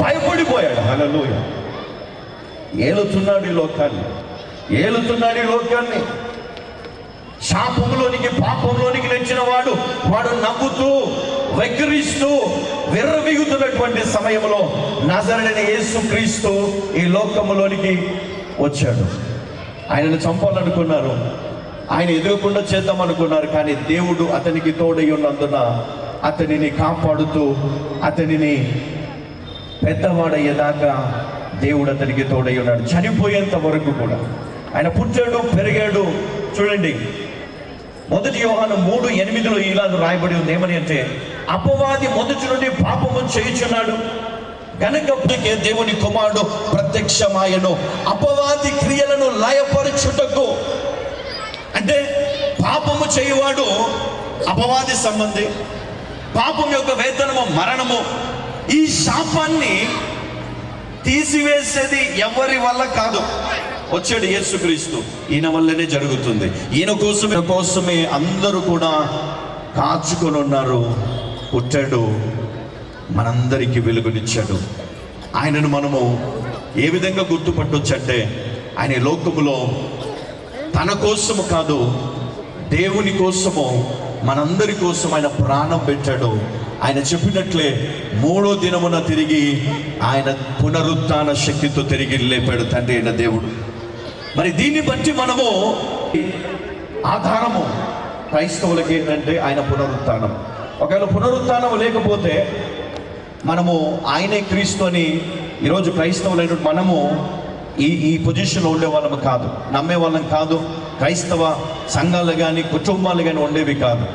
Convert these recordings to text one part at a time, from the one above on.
భయపడిపోయాడు. హల్లెలూయా. ఏలుతున్నాడు ఈ లోకాన్ని. శాపంలోనికి పాపంలోనికి నెచ్చిన వాడు నవ్వుతూ వెక్కిరిస్తూ విర్రవీగుతున్నటువంటి సమయంలో నజరేయుడైన యేసుక్రీస్తు ఈ లోకములోనికి వచ్చాడు. ఆయనను చంపాలనుకున్నారు, ఆయన ఎదురకుండా చేద్దామనుకున్నారు. కానీ దేవుడు అతనికి తోడై ఉన్నందున అతనిని కాపాడుతూ అతనిని పెద్దవాడయ్యేదాకా దేవుడు అతనికి తోడై ఉన్నాడు. చనిపోయేంత వరకు కూడా ఆయన పుట్టాడు, పెరిగాడు. చూడండి, 1 యోహాను 3:8 ఇలా రాయబడి ఉంది. ఏమని అంటే, అపవాది మొదటి నుండి పాపము చేయుచున్నాడు గనుక దేవుని కుమారుడు ప్రత్యక్షమాయను అపవాది క్రియలను లయపరచుటకు. అంటే పాపము చేయువాడు అపవాది సంబంధి, పాపం యొక్క వేతనము మరణము. ఈ శాపాన్ని తీసివేసేది ఎవరి వల్ల కాదు, వచ్చాడు యేసుక్రీస్తు. ఈయన వల్లనే జరుగుతుంది. ఈయన కోసమే అందరూ కూడా కాచుకొని ఉన్నారు. పుట్టాడు, మనందరికీ వెలుగునిచ్చాడు. ఆయనను మనము ఏ విధంగా గుర్తుపట్టొచ్చంటే, ఆయన లోకములో తన కోసము కాదు, దేవుని కోసము, మనందరి కోసం ఆయన ప్రాణం పెట్టాడు. ఆయన చెప్పినట్లే 3వ దినమున తిరిగి ఆయన పునరుత్థాన శక్తితో తిరిగి లేపాడు తండ్రి అయిన దేవుడు. మరి దీన్ని బట్టి మనము ఆధారము క్రైస్తవులకి ఏంటంటే ఆయన పునరుత్థానం. ఒకవేళ పునరుత్థానం లేకపోతే మనము ఆయనే క్రీస్తు అని ఈరోజు క్రైస్తవులైన మనము ఈ పొజిషన్లో ఉండే వాళ్ళము కాదు, నమ్మే వాళ్ళం కాదు. క్రైస్తవ సంఘాలు కానీ కుటుంబాలు కానీ ఉండేవి కాదు.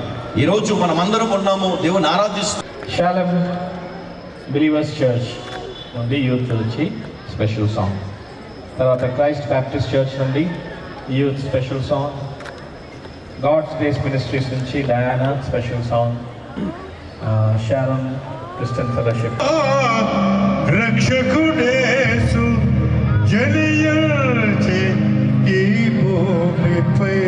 ఈరోజు మనమందరం ఉన్నాము, దేవుని ఆరాధిస్తాం. షాలం బిలీవర్స్ చర్చ్ నుండి యూత్ నుంచి స్పెషల్ సాంగ్, తర్వాత క్రైస్ట్ బ్యాప్టిస్ట్ చర్చ్ నుండి youth special song, God's grace ministries నుంచి Diana special song, Shalom Christian fellowship. రక్షకుడేసు జనియల్చే ఈ భూమిపై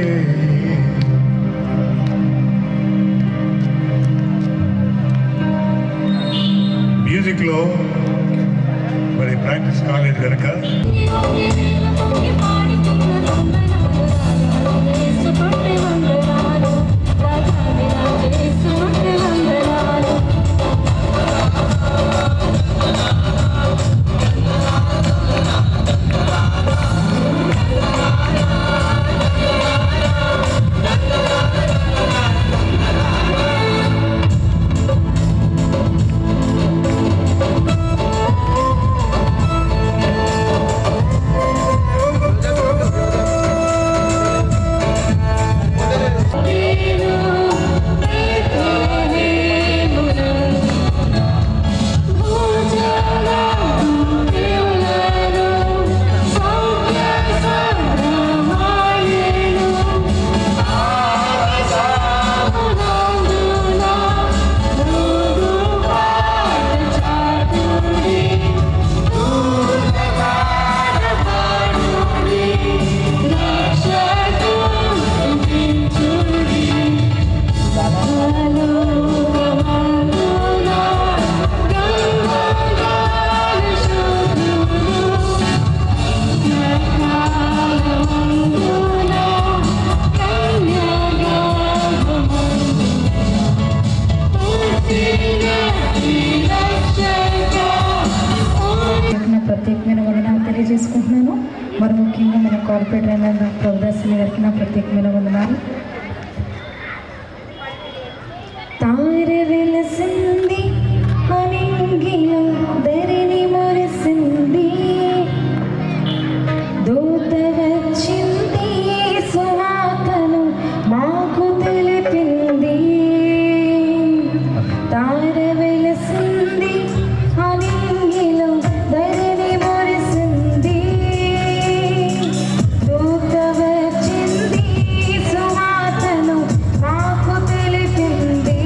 మ్యూజిక్లో మరి ప్రాక్టీస్ కాలేదు కనుక ప్రత్యేకమైన వందనాలు తెలియజేసుకుంటున్నాను. మరి ముఖ్యంగా మన కార్పొరేటర్ అయిన ప్రభుదాసుని గారికి నా ప్రత్యేకమైన వందనాలు. తార వెలసింది అనింగిలో ధరణి మురిసింది, దూత వచ్చింది సువార్తను మాకు తెలిపింది. తార వెలసింది అనింగిలో ధరణి మురిసింది, దూత వచ్చింది సువార్తను మాకు తెలిపింది.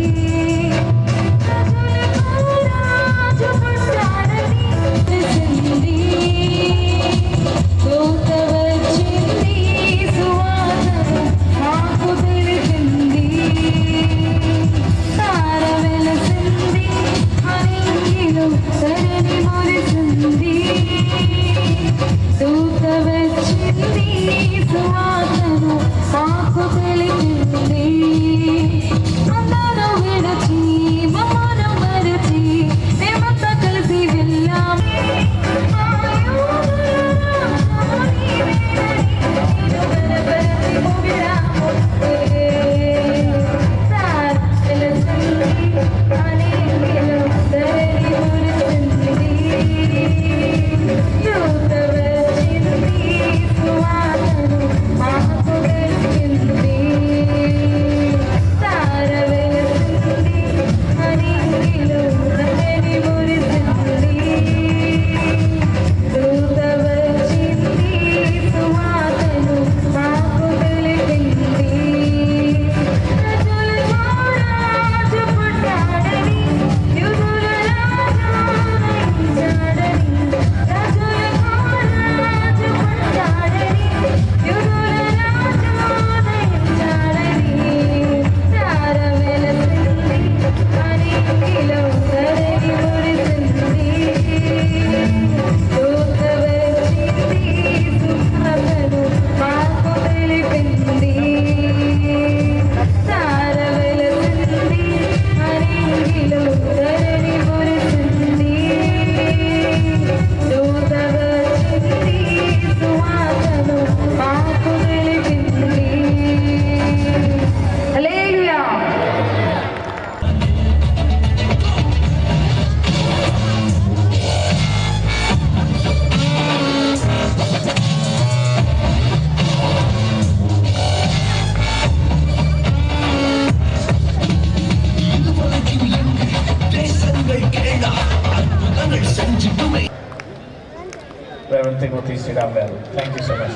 Reverend Timothy Sidambel. Thank you so much.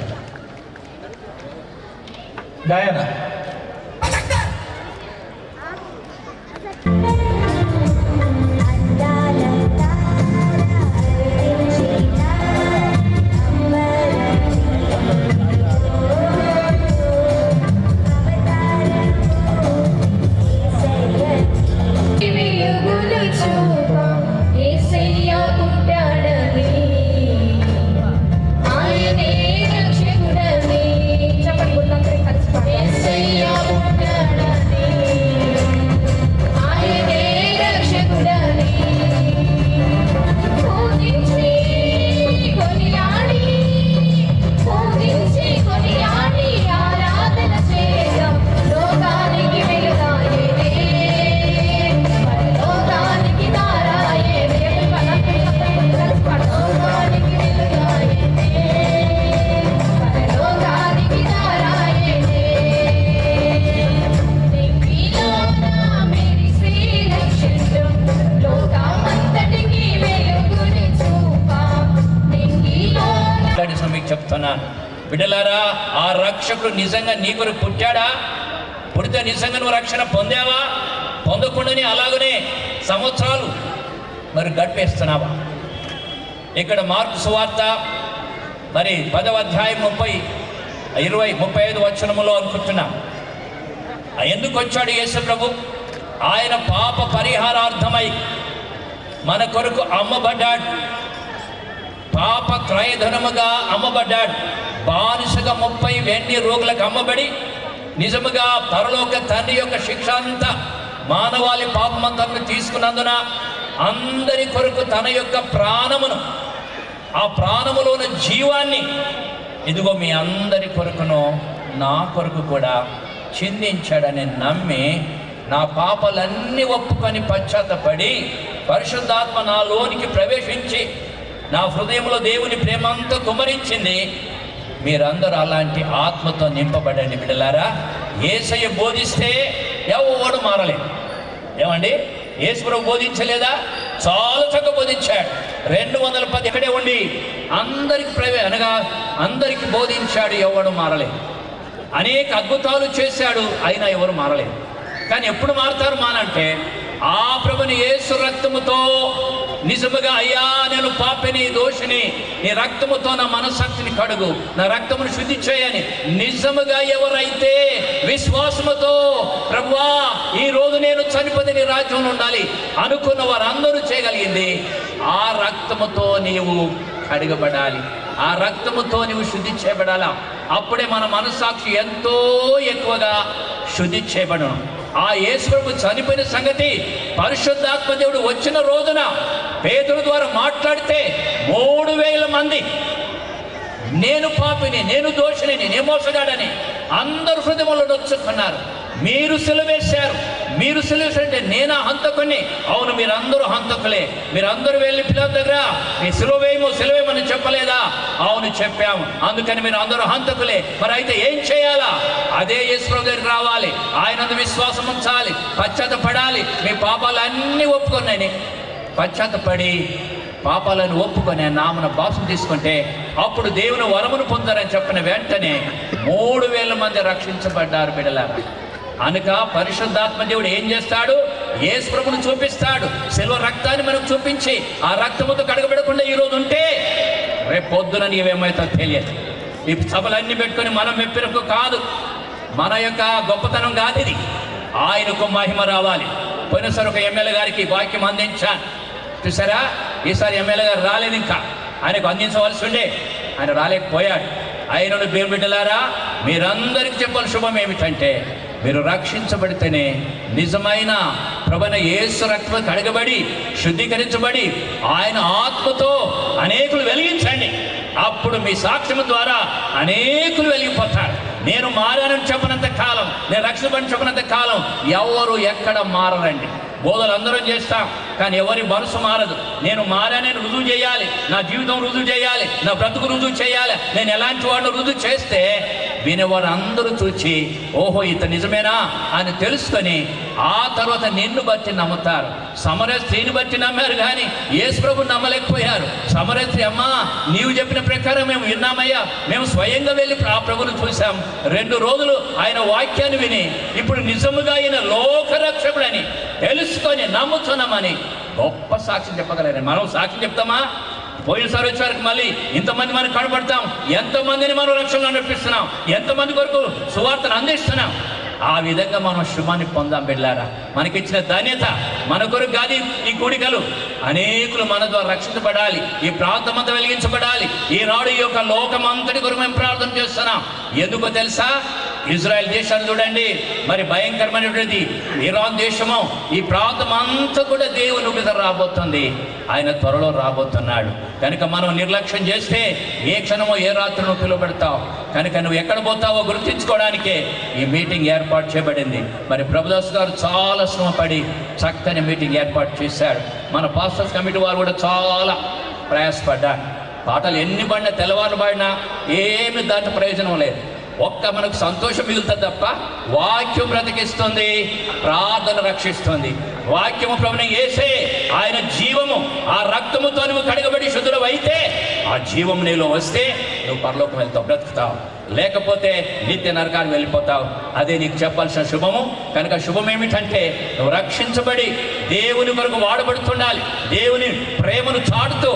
Diana. చెప్తున్నాను బిడ్డలారా, ఆ రక్షకుడు నిజంగా నీ కొరకు పుట్టాడా? పుడితే నిజంగా నువ్వు రక్షణ పొందావా? పొందకుండానే అలాగనే సంవత్సరాలు మరి గడిపేస్తున్నావా? ఇక్కడ మార్కు సువార్త మరి 10వ అధ్యాయం 35 వచనములో అనుకుంటున్నా, ఎందుకు వచ్చాడు యేసు ప్రభు? ఆయన పాప పరిహారార్థమై మన కొరకు అమ్మబడ్డాడు, పాప క్రయధనముగా అమ్మబడ్డాడు, బానిసగా 30 వెండి రోగులకు అమ్మబడి నిజముగా పరలోక తండ్రి యొక్క శిక్ష అంతా మానవాళి పాపమంతను తీసుకున్నందున అందరి కొరకు తన యొక్క ప్రాణమును, ఆ ప్రాణములోని జీవాన్ని ఇదిగో మీ అందరి కొరకును నా కొరకు కూడా చిందించాడని నమ్మి నా పాపాలన్నీ ఒప్పుకొని పశ్చాత్తపడి పరిశుద్ధాత్మ నాలోనికి ప్రవేశించి నా హృదయంలో దేవుని ప్రేమంతా కుమ్మరించింది. మీరందరూ అలాంటి ఆత్మతో నింపబడండి బిడ్డలారా. యేసయ్య బోధిస్తే ఎవడు మారలేదు. ఏమండి, యేసుప్రభు బోధించలేదా? చాలా చక్కగా బోధించాడు. 210 ఇక్కడే ఉండి అందరికి బోధించాడు, ఎవడు మారలేదు. అనేక అద్భుతాలు చేశాడు, అయినా ఎవరు మారలేదు. కానీ ఎప్పుడు మారుతారు మానంటే, ఆ ప్రభుని యేసు రక్తముతో నిజముగా అయ్యా నేను పాపిని, దోషిని, నీ రక్తముతో నా మనస్సాక్షిని కడుగు, నా రక్తమును శుద్ధి చేయని నిజముగా ఎవరైతే విశ్వాసముతో ప్రభువా ఈ రోజు నేను చనిపోతే నీ రాజ్యంలో ఉండాలి అనుకున్న వారందరూ చేయగలిగింది. ఆ రక్తముతో నీవు కడగబడాలి, ఆ రక్తముతో నీవు శుద్ధి చేయబడాలా. అప్పుడే మన మనస్సాక్షి ఎంతో ఎక్కువగా శుద్ధి చేయబడను. ఆ యేసు ప్రభు చనిపోయిన సంగతి పరిశుద్ధాత్మ దేవుడు వచ్చిన రోజున పేతురు ద్వారా మాట్లాడితే 3000 మంది నేను పాపిని, నేను దోషిని, నేను మోసగాడని అందరు హృదయంలో నొచ్చుకున్నారు. మీరు సిలువేశారు, మీరు సిలువేశారంటే నేనా హంతకుని? అవును, మీరందరూ హంతకులే. మీరందరూ వెళ్ళి పిల్లల దగ్గర మీ సిలువేమని చెప్పలేదా? అవును చెప్పాము. అందుకని మీరు అందరూ హంతకులే. మరి అయితే ఏం చేయాలా? అదే యేసుప్రభు దగ్గరికి రావాలి, ఆయనందు విశ్వాసం ఉంచాలి, పశ్చాత్తపడాలి. మీ పాపాలన్నీ ఒప్పుకున్నాయని పశ్చాత్తపడి పాపాలను ఒప్పుకొని నామన బాప్తిసం తీసుకుంటే అప్పుడు దేవుని వరమును పొందారని చెప్పిన వెంటనే 3000 మంది రక్షించబడ్డారు బిడ్డలారా. అనుక పరిశుద్ధాత్మ దేవుడు ఏం చేస్తాడు? యేసు ప్రభువును చూపిస్తాడు. శిలువ రక్తాన్ని మనకు చూపించి ఆ రక్తముతో కడగబడకుండా ఈరోజు ఉంటే రేపు పొద్దున నీవేమైతే తెలియదు. ఈ సభలన్నీ పెట్టుకొని మనం మెప్పినకు కాదు, మన యొక్క గొప్పతనం కాదు ఇది. ఆయనకు మహిమ రావాలి. పోయినసారి ఒక ఎమ్మెల్యే గారికి వాక్యం అందించాను, చూసారా? ఈసారి ఎమ్మెల్యే గారు రాలేదు, ఇంకా ఆయనకు అందించవలసి ఉండే, ఆయన రాలేకపోయాడు. ఆయనను బిడ్డలారా, మీరందరికీ చెప్పాలి శుభం ఏమిటంటే, మీరు రక్షించబడితేనే నిజమైన ప్రభువైన యేసు రక్తం కడగబడి శుద్ధీకరించబడి ఆయన ఆత్మతో అనేకులు వెలిగించండి. అప్పుడు మీ సాక్ష్యం ద్వారా అనేకులు వెలిగిపోతారు. నేను మారానని చెప్పినంత కాలం, నేను రక్షించబడి చెప్పినంత కాలం ఎవరు ఎక్కడ మారరండి. బోధలు అందరం చేస్తాం, కానీ ఎవరి మనసు మారదు. నేను మారానని రుజువు చేయాలి, నా జీవితం రుజువు చేయాలి, నా బ్రతుకు రుజువు చేయాలి, నేను ఎలాంటి వాడిని రుజువు చేస్తే వినేవారు అందరూ చూచి ఓహో ఇతను నిజమేనా అని తెలుసుకొని ఆ తర్వాత నిన్ను బట్టి నమ్ముతారు. సమరయ స్త్రీని బట్టి నమ్మారు కానీ యేసు ప్రభుని నమ్మలేకపోయారు. సమరయ స్త్రీ, అమ్మా నీవు చెప్పిన ప్రకారం మేము విన్నామయ్యా, మేము స్వయంగా వెళ్ళి ఆ ప్రభుని చూసాం, 2 రోజులు ఆయన వాక్యాన్ని విని ఇప్పుడు నిజముగా ఆయన లోకరక్షకుడని తెలుసుకొని నమ్ముతున్నామని గొప్ప సాక్ష్యం చెప్పగలరు. మనం సాక్ష్యం చెప్తామా? పోయినసారి వచ్చేవారికి మళ్ళీ ఇంతమంది మనకు కనబడతాం, ఎంతమందిని మనం రక్షణలో నడిపిస్తున్నాం, ఎంతమంది కొరకు సువార్తను అందిస్తున్నాం. ఆ విధంగా మనం శుభాన్ని పొందాం బిడ్డలారా. మనకిచ్చిన ధన్యత మన కొరకు కాదు ఈ కూడికలు, అనేకులు మన ద్వారా రక్షించబడాలి, ఈ ప్రాంతమంతా వెలిగించబడాలి. ఈనాడు ఈ యొక్క లోకమంతటి కొరకు మేము ప్రార్థన చేస్తున్నాం. ఎందుకో తెలుసా? ఇజ్రాయెల్ దేశాన్ని చూడండి, మరి భయంకరమైనటువంటి ఇరాన్ దేశము, ఈ ప్రాంతం అంతా కూడా దేవుని ఉగ్రత రాబోతుంది. ఆయన త్వరలో రాబోతున్నాడు. కనుక మనం నిర్లక్ష్యం చేస్తే ఏ క్షణమో ఏ రాత్రినో పిలువబెడతావు. కనుక నువ్వు ఎక్కడ పోతావో గుర్తించుకోవడానికే ఈ మీటింగ్ ఏర్పాటు చేయబడింది. మరి ప్రభుదాస్ గారు చాలా శ్రమపడి చక్కని మీటింగ్ ఏర్పాటు చేశాడు. మన పాస్టర్స్ కమిటీ వారు కూడా చాలా ప్రయాసపడ్డారు. పాటలు ఎన్ని పడినా, తెల్లవారు పడినా ఏమి దాంట్లో ప్రయోజనం లేదు. ఒక్క మనకు సంతోషం మిగులుతుంది తప్ప వాక్యం బ్రతికిస్తుంది, ప్రార్థన రక్షిస్తుంది. వాక్యము ప్రభుని యేసే, ఆయన జీవము, ఆ రక్తముతో నువ్వు కడగబడి శుద్ధుడు అయితే ఆ జీవం నీలో వస్తే నువ్వు పరలోకం వెళ్తావు, బ్రతుకుతావు. లేకపోతే నిత్య నరకానికి వెళ్ళిపోతావు. అదే నీకు చెప్పాల్సిన శుభము. కనుక శుభం ఏమిటంటే నువ్వు రక్షించబడి దేవుని కొరకు వాడబడుతుండాలి. దేవుని ప్రేమను చాటుతూ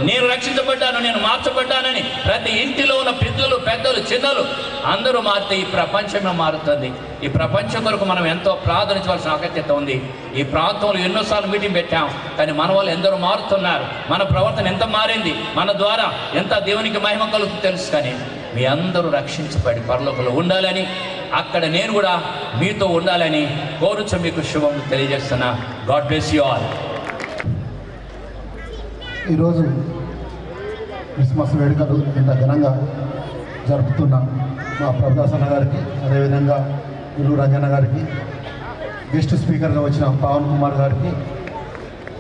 నేను రక్షించబడ్డాను, నేను మార్చబడ్డానని ప్రతి ఇంటిలో ఉన్న పిల్లలు, పెద్దలు, చిన్నలు అందరూ మారితే ఈ ప్రపంచమే మారుతుంది. ఈ ప్రపంచం కొరకు మనం ఎంతో ప్రార్థించవలసిన ఆవశ్యకత ఉంది. ఈ ప్రాంతంలో ఎన్నోసార్లు మీటింగ్ పెట్టాం, కానీ మన వాళ్ళు ఎందరో మారుతున్నారు. మన ప్రవర్తన ఎంత మారింది, మన ద్వారా ఎంత దేవునికి మహిమ కలుగుతుందో తెలుసు. కానీ మీ అందరూ రక్షించబడి పరలోకంలో ఉండాలని, అక్కడ నేను కూడా మీతో ఉండాలని కోరుచు మీకు శుభం తెలియజేస్తున్నా. God bless you all. ఈరోజు క్రిస్మస్ వేడుకలు ఇంత ఘనంగా జరుపుతున్న మా ప్రభుదాస్ అన్న గారికి, అదేవిధంగా ఇల్లు రంజన్న గారికి, గెస్ట్ స్పీకర్గా వచ్చిన పవన్ కుమార్ గారికి,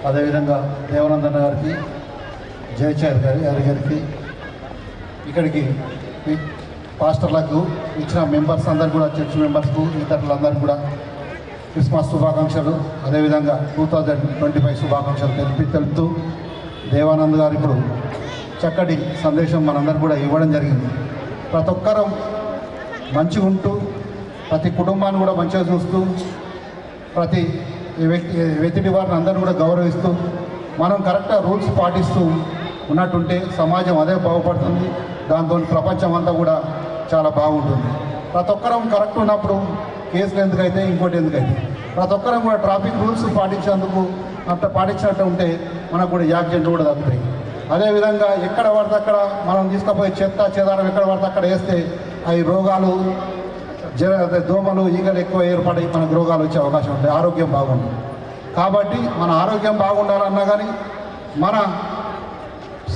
అదేవిధంగా దేవనందన్న గారికి, జయచారి గారికి, ఇక్కడికి పాస్టర్లకు ఇచ్చిన మెంబర్స్ అందరు కూడా, చర్చ్ మెంబర్స్కు, ఇతరులందరికీ కూడా క్రిస్మస్ శుభాకాంక్షలు, అదేవిధంగా 2025 శుభాకాంక్షలు తెలుపుతూ దేవానంద్ గారు ఇప్పుడు చక్కటి సందేశం మనందరూ కూడా ఇవ్వడం జరిగింది. ప్రతి ఒక్కరూ మంచిగా ఉంటూ, ప్రతి కుటుంబాన్ని కూడా మంచిగా చూస్తూ, ప్రతి వ్యక్తి వారిని అందరూ కూడా గౌరవిస్తూ, మనం కరెక్ట్గా రూల్స్ పాటిస్తూ ఉన్నట్టుంటే సమాజం అదే బాగుపడుతుంది. దాంతో ప్రపంచం అంతా కూడా చాలా బాగుంటుంది. ప్రతి ఒక్కరం కరెక్ట్ ఉన్నప్పుడు కేసులు ఎందుకైతే, ఇంకోటి ఎందుకైతే, ప్రతి ఒక్కరం కూడా ట్రాఫిక్ రూల్స్ పాటించేందుకు పాటించినట్టు ఉంటే మనకు కూడా యాక్సిడెంట్లు కూడా తగ్గుతాయి. అదేవిధంగా ఎక్కడ పడితే అక్కడ మనం తీసుకుపోయి చెత్త చెదారం ఎక్కడ పడితే అక్కడ వేస్తే అవి రోగాలు, దోమలు, ఈగలు ఎక్కువ ఏర్పడి మనకు రోగాలు వచ్చే అవకాశం ఉంటాయి. ఆరోగ్యం బాగుంటుంది. కాబట్టి మన ఆరోగ్యం బాగుండాలన్నా కానీ, మన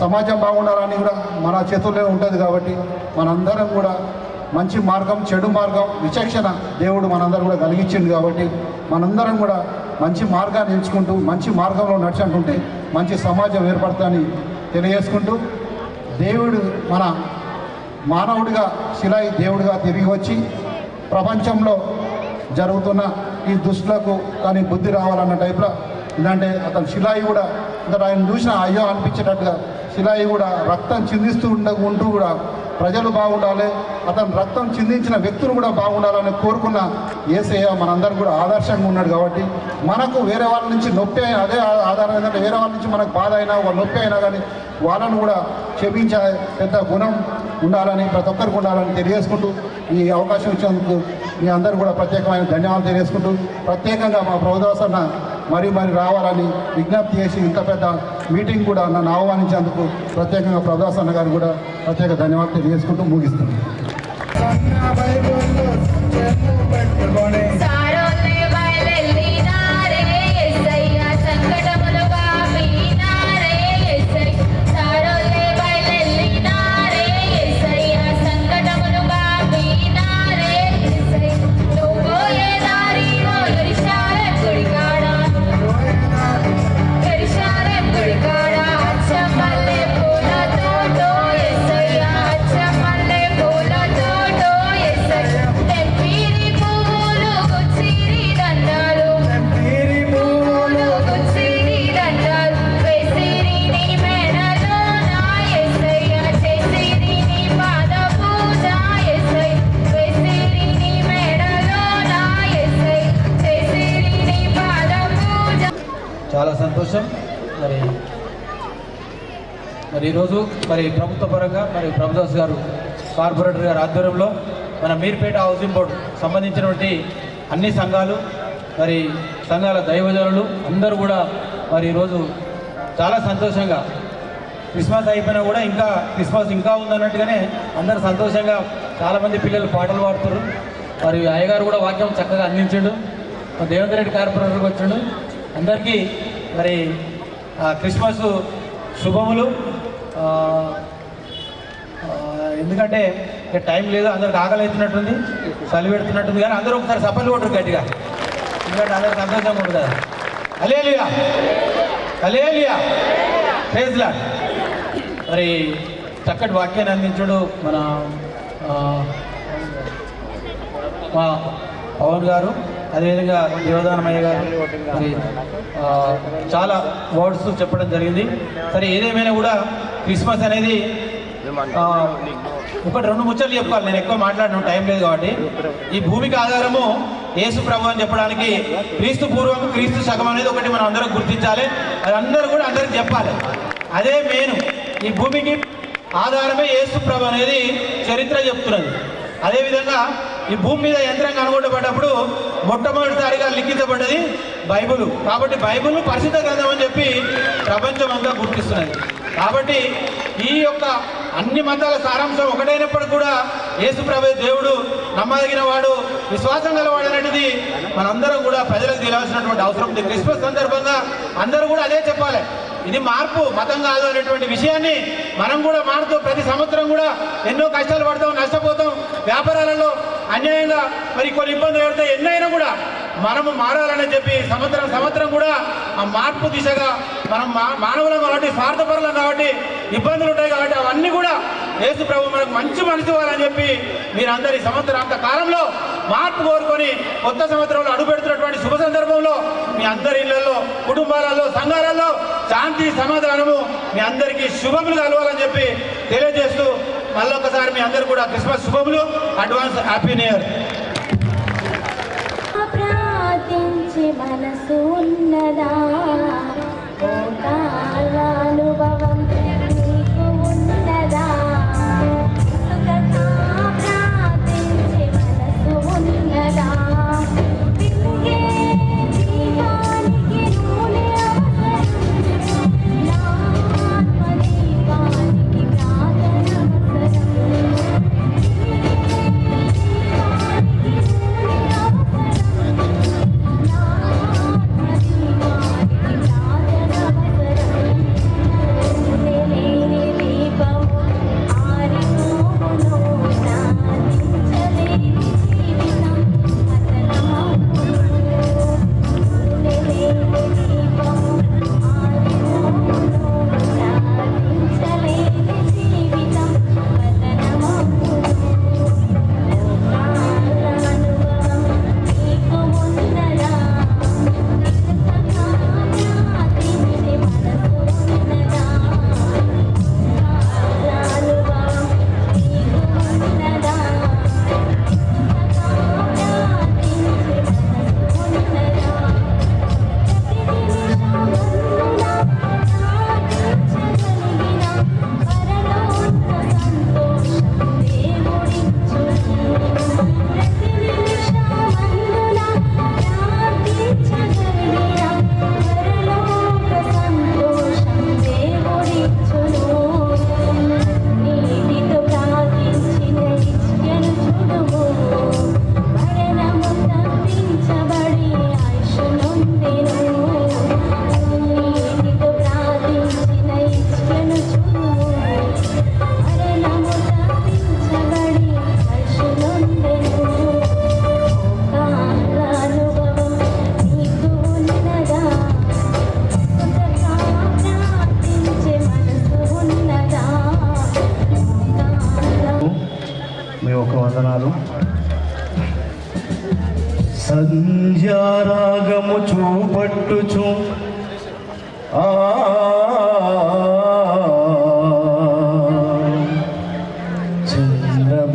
సమాజం బాగుండాలని కూడా మన చేతుల్లో ఉంటుంది. కాబట్టి మనందరం కూడా మంచి మార్గం, చెడు మార్గం, విచక్షణ దేవుడు మనందరం కూడా కలిగించింది. కాబట్టి మనందరం కూడా మంచి మార్గాన్ని ఎంచుకుంటూ మంచి మార్గంలో నడుచుకుంటే మంచి సమాజం ఏర్పడుతుందని తెలియజేసుకుంటూ, దేవుడు మన మానవుడిగా శిలాయి దేవుడిగా తిరిగి వచ్చి ప్రపంచంలో జరుగుతున్న ఈ దుష్టులకు కానీ బుద్ధి రావాలన్న టైప్లో, ఎందుకంటే అతను శిలాయి కూడా ఇంకా ఆయన చూసిన అయ్యో అనిపించేటట్టుగా శిలాయి కూడా రక్తం చిందిస్తూ ఉంటూ కూడా ప్రజలు బాగుండాలి, అతను రక్తం చిందించిన వ్యక్తులు కూడా బాగుండాలని కోరుకున్న యేసయ్య మనందరూ కూడా ఆదర్శంగా ఉన్నాడు. కాబట్టి మనకు వేరే వాళ్ళ నుంచి నొప్పి అయినా అదే ఆధారం, ఏంటంటే వేరే వాళ్ళ నుంచి మనకు బాధ అయినా, ఒక నొప్పి అయినా కానీ వాళ్ళను కూడా క్షమించే పెద్ద గుణం ఉండాలని, ప్రతి ఒక్కరికి ఉండాలని తెలియజేసుకుంటూ, ఈ అవకాశం ఇచ్చేందుకు మీ అందరూ కూడా ప్రత్యేకమైన ధన్యవాదాలు తెలియజేసుకుంటూ, ప్రత్యేకంగా మా ప్రభుదాస్ అన్న మరి రావాలని విజ్ఞప్తి చేసి ఇంత పెద్ద మీటింగ్ కూడా నన్ను ఆహ్వానించేందుకు ప్రత్యేకంగా ప్రభుదాస్ అన్న గారు కూడా ప్రత్యేక ధన్యవాదాలు తెలియజేసుకుంటూ ముగిస్తున్నాను. మరి ఈరోజు మరి ప్రభుత్వ పరంగా మరి ప్రభుదాస్ గారు కార్పొరేటర్ గారి ఆధ్వర్యంలో మన మీర్పేట హౌసింగ్ బోర్డు సంబంధించినటువంటి అన్ని సంఘాలు మరి సంఘాల దైవజనులు అందరూ కూడా మరి ఈరోజు చాలా సంతోషంగా క్రిస్మస్ అయిపోయినా కూడా ఇంకా క్రిస్మస్ ఇంకా ఉందన్నట్టుగానే అందరూ సంతోషంగా చాలామంది పిల్లలు పాటలు పాడుతారు. మరి అయ్యగారు కూడా వాక్యం చక్కగా అందించాడు. దేవేంద్ర రెడ్డి కార్పొరేటర్కి వచ్చాడు. అందరికీ మరి క్రిస్మస్ శుభములు. ఎందుకంటే ఇక టైం లేదు, అందరికి ఆకలి అవుతున్నట్టుంది, చలి పెడుతున్నట్టుంది, కానీ అందరూ ఒకసారి సపర్లు కొట్టరు గట్టిగా, ఎందుకంటే అందరికి సంతోషంగా ఉంటుంది కదా. హల్లెలూయా హల్లెలూయా ప్రైజ్ లార్డ్. మరి చక్కటి వాక్యాన్ని అందించాడు మన మా పవన్ గారు, అదేవిధంగా దేవదానమయ్య గారు. మరి చాలా వర్డ్స్ చెప్పడం జరిగింది. సరే, ఏదేమైనా కూడా క్రిస్మస్ అనేది ఒకటి రెండు ముచ్చట్లు చెప్పుకోవాలి. నేను ఎక్కువ మాట్లాడను, టైం లేదు కాబట్టి. ఈ భూమికి ఆధారము యేసు ప్రభు అని చెప్పడానికి క్రీస్తు పూర్వం క్రీస్తు శకం అనేది ఒకటి మనం అందరం గుర్తించాలి. అది అందరూ కూడా అందరికి చెప్పాలి. అదే మెయిన్. ఈ భూమికి ఆధారమే యేసు ప్రభు అనేది చరిత్ర చెప్తున్నది. అదేవిధంగా ఈ భూమి మీద యంత్రం కనుగొట్టబడ్డప్పుడు మొట్టమొదటిసారిగా లిఖించబడ్డది బైబుల్. కాబట్టి బైబుల్ పరిశుద్ధ గ్రంథం అని చెప్పి ప్రపంచం అంతా గుర్తిస్తున్నది. కాబట్టి ఈ యొక్క అన్ని మతాల సారాంశం ఒకటైనప్పటికీ కూడా యేసు ప్రభు దేవుడు, నమ్మదగిన వాడు, విశ్వాసం గలవాడు అనేది మనందరం కూడా ప్రజలకు తెలియాల్సినటువంటి అవసరం ఉంది. క్రిస్మస్ సందర్భంగా అందరూ కూడా అదే చెప్పాలి. ఇది మార్పు, మతం కాదు అనేటువంటి విషయాన్ని మనం కూడా మారుతూ ప్రతి సంవత్సరం కూడా ఎన్నో కష్టాలు పడతాం, నష్టపోతాం, వ్యాపారాలలో అన్యాయంగా మరి కొన్ని ఇబ్బందులు పడతాయి. ఎన్నైనా కూడా మనము మారాలని చెప్పి సంవత్సరం కూడా ఆ మార్పు దిశగా మనం మానవులం కాబట్టి, స్వార్థపరులం కాబట్టి, ఇబ్బందులు ఉంటాయి కాబట్టి అవన్నీ కూడా యేసు ప్రభు మనకు మంచి మనసు ఇవ్వాలని చెప్పి మీరందరి సంవత్సరాంత కాలంలో మార్పు కోరుకొని కొత్త సంవత్సరంలో అడుగుపెడుతున్నటువంటి శుభ సందర్భంలో మీ అందరి ఇళ్లలో, కుటుంబాలలో, సంఘాలలో శాంతి సమాధానము మీ అందరికీ శుభములు కలవాలని చెప్పి తెలియజేస్తూ మళ్ళొకసారి మీ అందరు కూడా క్రిస్మస్ శుభములు, అడ్వాన్స్ హ్యాపీ న్యూ ఇయర్. ప్రార్థించి మనసు ఉన్నదా, ఓ కాలానుభవం నీకు ఉన్నదా, ప్రార్థించి మనసు ఉన్నదా, వెలుగే దీపానికి నూనె అవసరం, నా ఆత్మదీపానికి ప్రార్థన అవసరం, సంధ్యారాగము చూపట్టుచు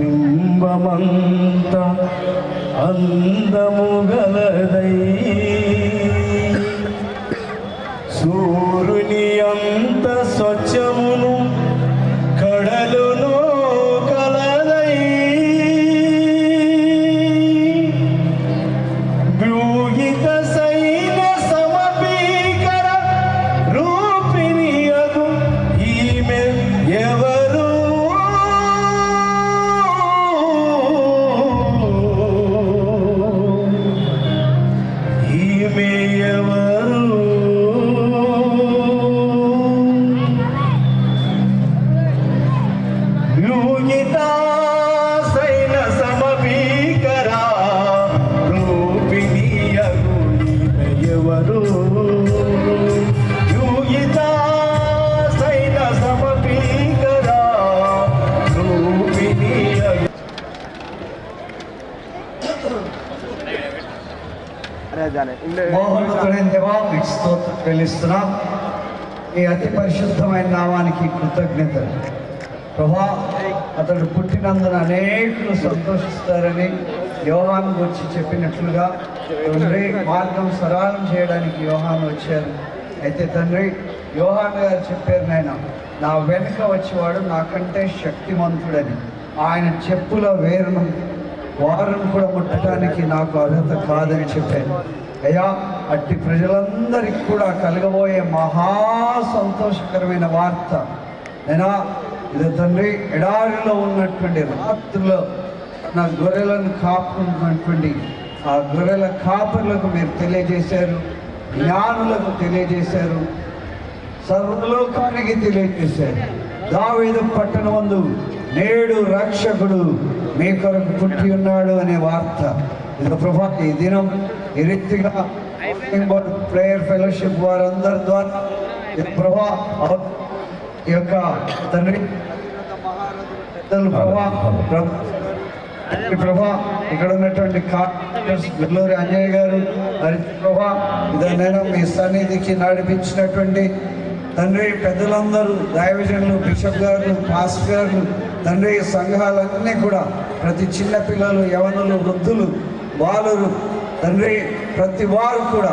చంద్రబింబమంత అందము గలదై సూర్యుని మహోన్నతుడైన దేవా మీకు స్తోత్రం చెల్లిస్తున్నాం. ఈ అతి పరిశుద్ధమైన నామానికి కృతజ్ఞతలు. ప్రభా, అతడు పుట్టినందున అనేకులు సంతోషిస్తారని యోహాను వచ్చి చెప్పినట్లుగా తండ్రి మార్గం సరళం చేయడానికి యోహాను వచ్చారు. అయితే తండ్రి యోహాను గారు చెప్పారు, నాయన నా వెనుక వచ్చేవాడు నాకంటే శక్తిమంతుడని. ఆయన చెప్పుల వేరును వారును కూడా ముట్టడానికి నాకు అర్హత కాదని చెప్పాను. అయ్యా, అట్టి ప్రజలందరికీ కూడా కలగబోయే మహా సంతోషకరమైన వార్త నేనా ఇది తండ్రి, ఎడారిలో ఉన్నటువంటి రాత్రుల్లో నా గొర్రెలను కాపుకున్నటువంటి ఆ గొర్రెల కాపర్లకు మీరు తెలియజేశారు, జ్ఞానులకు తెలియజేశారు, సర్వలోకానికి తెలియజేశారు. దావీదు పట్టణమందు నేడు రక్షకుడు మీ కొరకు పుట్టి ఉన్నాడు అనే వార్త. ఇది ప్రభా, ఈ దినం ఈ రీతిగా ప్రేయర్ ఫెలోషిప్ వారందరి ద్వారా ఇది ప్రభా ఈ యొక్క తండ్రి ప్రభా ఇక్కడ ఉన్నటువంటి వెల్లూరి అంజయ్య గారు మరి ప్రభా ఇదైనా మీ సన్నిధికి నడిపించినటువంటి తండ్రి పెద్దలందరూ, దైవజనులు, బిషప్ గారు, పాస్టర్ గారు, తండ్రి సంఘాలన్నీ కూడా ప్రతి చిన్న పిల్లలు, యవనులు, వృద్ధులు, బాలురు తండ్రి ప్రతి వారు కూడా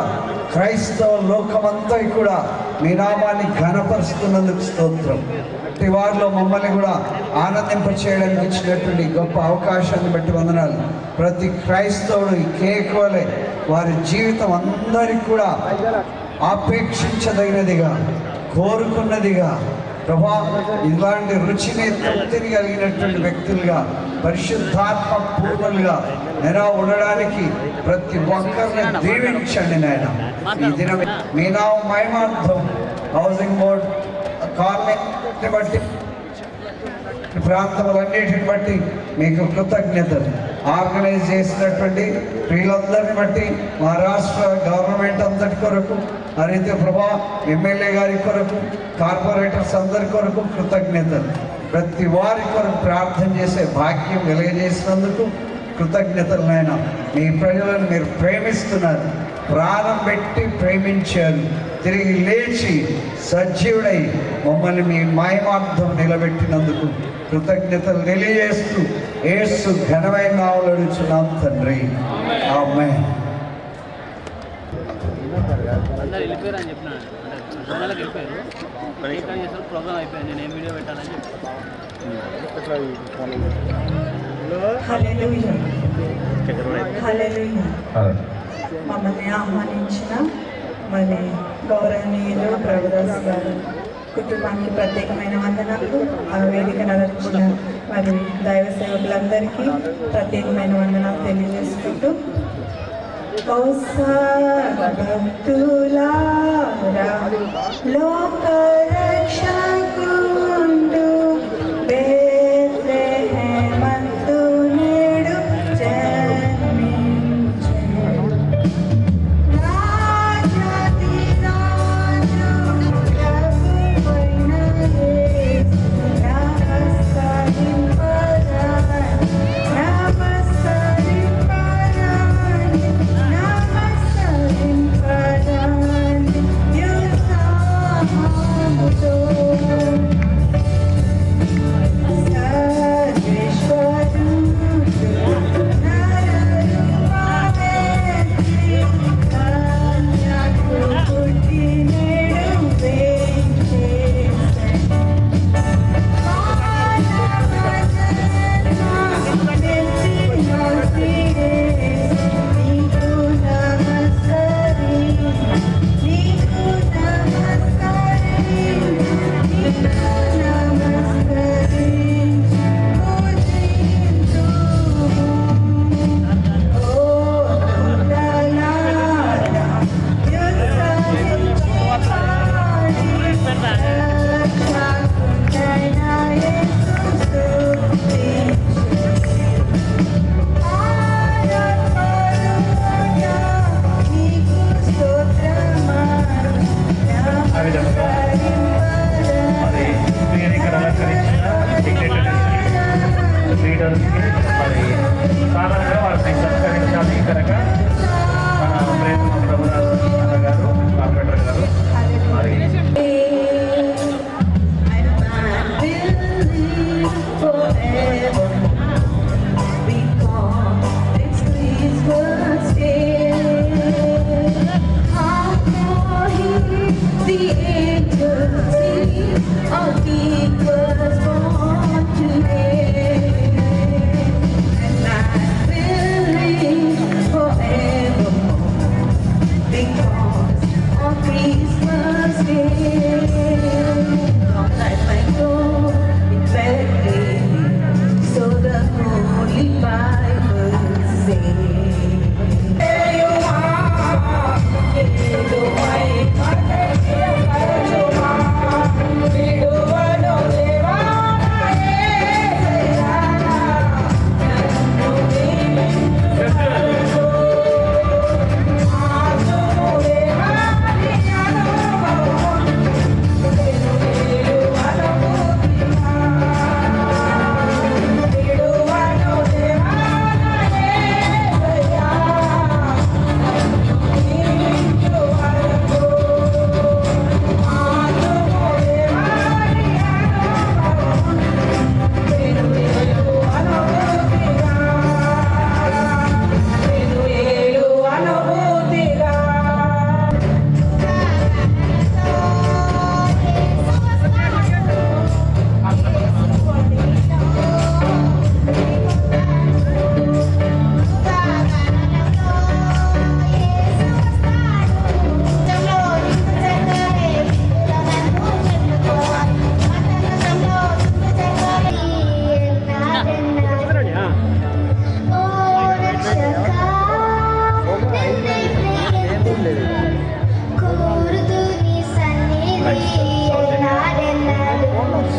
క్రైస్తవ లోకమంతా కూడా మీ నామాన్ని ఘనపరుస్తున్నందుకు స్తోత్రం. ప్రతి వారిలో మమ్మల్ని కూడా ఆనందింప చేయడానికి ఇచ్చినటువంటి గొప్ప అవకాశాన్ని బట్టి వందనాలు. ప్రతి క్రైస్తవుడు ఈ కేక్ వలె వారి జీవితం అందరికీ కూడా ఆపేక్షించదగినదిగా, కోరుకున్నదిగా ప్రభా ఇలాంటి రుచిని తృప్తిని కలిగినటువంటి వ్యక్తులుగా, పరిశుద్ధాత్మ పూర్ణులుగా నేనా ఉండడానికి ప్రతి ఒక్కరిని దీవించండి నాయన. ఈ దినం మీ నామ మహిమార్థం హౌసింగ్ బోర్డ్ కాలనీని బట్టి, ప్రాంతములన్నిటిని బట్టి మీకు కృతజ్ఞతలు. ఆర్గనైజ్ చేసినటువంటి వీళ్ళందరిని బట్టి మా రాష్ట్ర గవర్నమెంట్ అంతటి కొరకు, అయితే ప్రభా ఎమ్మెల్యే గారి కొరకు, కార్పొరేటర్స్ అందరి కొరకు కృతజ్ఞతలు. ప్రతి వారి కొరకు ప్రార్థన చేసే భాగ్యం వెలిగజేసినందుకు కృతజ్ఞతలు నాయన. మీ ప్రజలను మీరు ప్రేమిస్తున్నారు, ప్రాణం పెట్టి ప్రేమించారు, తిరిగి లేచి సజీవుడై మమ్మల్ని మీ మహిమార్థం నిలబెట్టినందుకు కృతజ్ఞతలు తెలియజేస్తూ యేసు ఘనమైన నామములో అడుగుచున్నాం తండ్రి, ఆమేన్. అందరు వెళ్ళిపోయారు అని చెప్పినాను, జనాలకు వెళ్ళిపోయారు, ప్రోగ్రామ్ అయిపోయాయి, నేను ఏం వీడియో పెట్టాలని చెప్పి. మమ్మల్ని ఆహ్వానించిన మరి గౌరవనీయులు ప్రభుదాస్ గారు కుటుంబానికి ప్రత్యేకమైన వందనాలు. ఆ వేదికను అలరించిన మరి దైవ సేవకులందరికీ ప్రత్యేకమైన వందనాలు తెలియజేసుకుంటూ భక్తులారా లోక రక్షకుండు బేత్లెహేమందు నేడు జన్మించెను. రాజాది రాజు ప్రభువైన యేసు లీడర్స్కి మరి సాధారణంగా వాళ్ళకి సత్కరించాలి కనుక మన ప్రయత్నం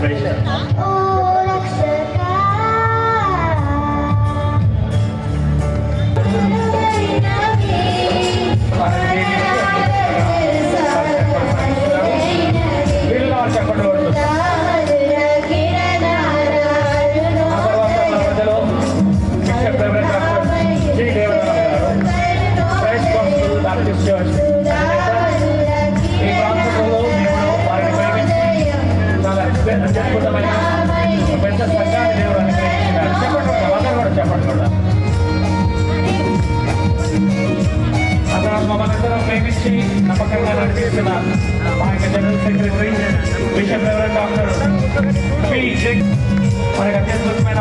celebration. ఓ రక్షకా వీళ్ళు చెప్పండి వాళ్ళు. ఆ తర్వాత మన మధ్యలో బిషప్ రెవరెండ్ డాక్టర్ జి. దేవరామ గారు, క్రైస్ట్ కాన్స్టిట్యూట్ బాప్టిస్ట్ చర్చ్ ఈ ప్రాంతంలో దేవుడు వారిని ప్రేమించి చాలా అత్యద్భుతమైన పెద్ద సంఘాన్ని దేవుడు అనుగ్రహించినారు. చెప్పండి అందరూ కూడా చెప్పండి కూడా. ఆ తర్వాత మమ్మల్ని ప్రేమించి నమ్మకంగా నడిపిస్తున్న మా యొక్క general secretary bishop reverend doctor P. మనకి అత్యద్భుతమైన